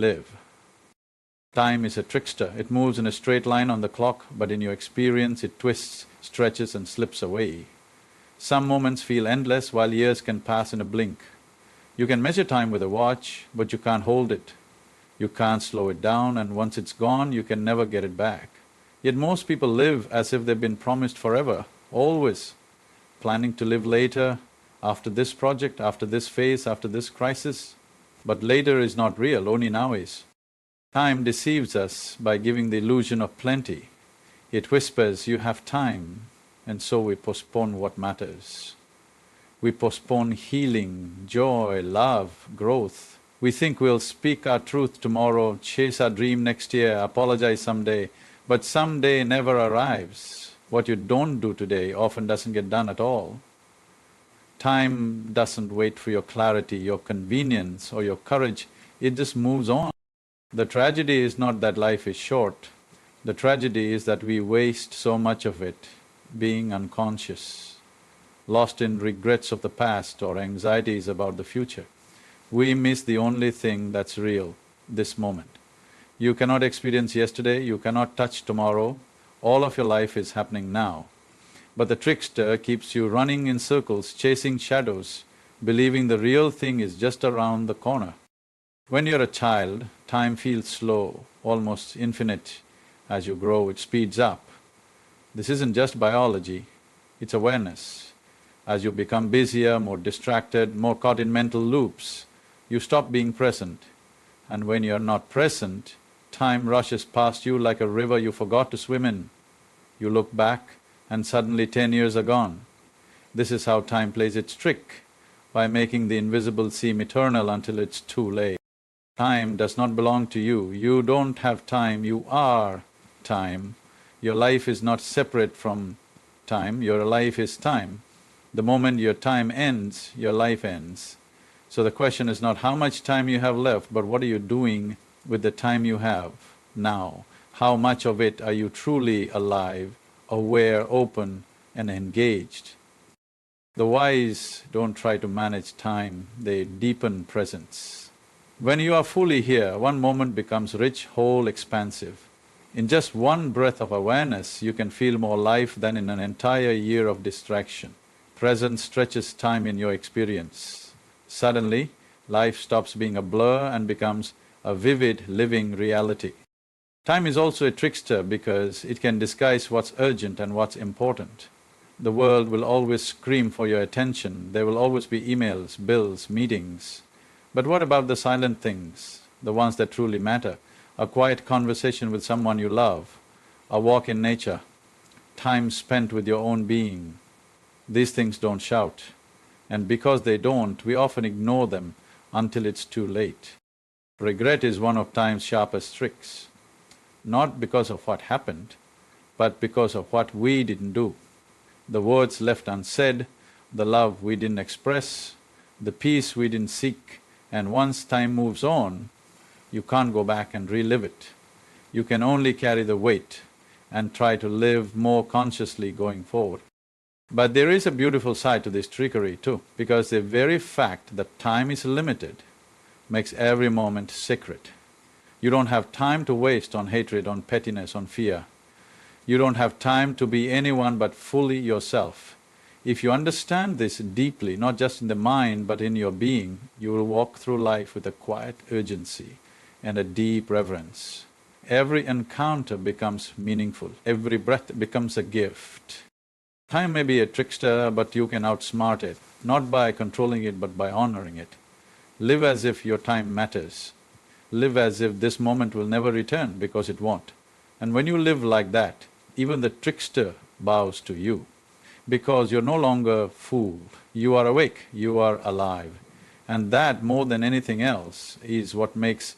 live. Time is a trickster. It moves in a straight line on the clock, but in your experience it twists, stretches and slips away. Some moments feel endless while years can pass in a blink. You can measure time with a watch, but you can't hold it. You can't slow it down, and once it's gone, you can never get it back. Yet most people live as if they've been promised forever, always, planning to live later, after this project, after this phase, after this crisis. But later is not real, only now is. Time deceives us by giving the illusion of plenty. It whispers, you have time, and so we postpone what matters. We postpone healing, joy, love, growth. We think we'll speak our truth tomorrow, chase our dream next year, apologize someday, but someday never arrives. What you don't do today often doesn't get done at all. Time doesn't wait for your clarity, your convenience or your courage, it just moves on. The tragedy is not that life is short, the tragedy is that we waste so much of it being unconscious, lost in regrets of the past or anxieties about the future. We miss the only thing that's real, this moment. You cannot experience yesterday, you cannot touch tomorrow, all of your life is happening now. But the trickster keeps you running in circles, chasing shadows, believing the real thing is just around the corner. When you're a child, time feels slow, almost infinite. As you grow, it speeds up. This isn't just biology, it's awareness. As you become busier, more distracted, more caught in mental loops, you stop being present. And when you're not present, time rushes past you like a river you forgot to swim in. You look back and suddenly 10 years are gone. This is how time plays its trick, by making the invisible seem eternal until it's too late. Time does not belong to you, you don't have time, you are time. Your life is not separate from time, your life is time. The moment your time ends, your life ends. So the question is not how much time you have left, but what are you doing with the time you have now? How much of it are you truly alive, aware, open and engaged? The wise don't try to manage time, they deepen presence. When you are fully here, one moment becomes rich, whole, expansive. In just one breath of awareness, you can feel more life than in an entire year of distraction. Presence stretches time in your experience. Suddenly, life stops being a blur and becomes a vivid, living reality. Time is also a trickster because it can disguise what's urgent and what's important. The world will always scream for your attention, there will always be emails, bills, meetings. But what about the silent things, the ones that truly matter? A quiet conversation with someone you love, a walk in nature, time spent with your own being. These things don't shout. And because they don't, we often ignore them until it's too late. Regret is one of time's sharpest tricks, not because of what happened, but because of what we didn't do. The words left unsaid, the love we didn't express, the peace we didn't seek, and once time moves on, you can't go back and relive it. You can only carry the weight and try to live more consciously going forward. But there is a beautiful side to this trickery too, because the very fact that time is limited makes every moment sacred. You don't have time to waste on hatred, on pettiness, on fear. You don't have time to be anyone but fully yourself. If you understand this deeply, not just in the mind but in your being, you will walk through life with a quiet urgency and a deep reverence. Every encounter becomes meaningful, every breath becomes a gift. Time may be a trickster, but you can outsmart it, not by controlling it but by honoring it. Live as if your time matters. Live as if this moment will never return, because it won't. And when you live like that, even the trickster bows to you, because you're no longer fooled, you are awake, you are alive. And that, more than anything else, is what makes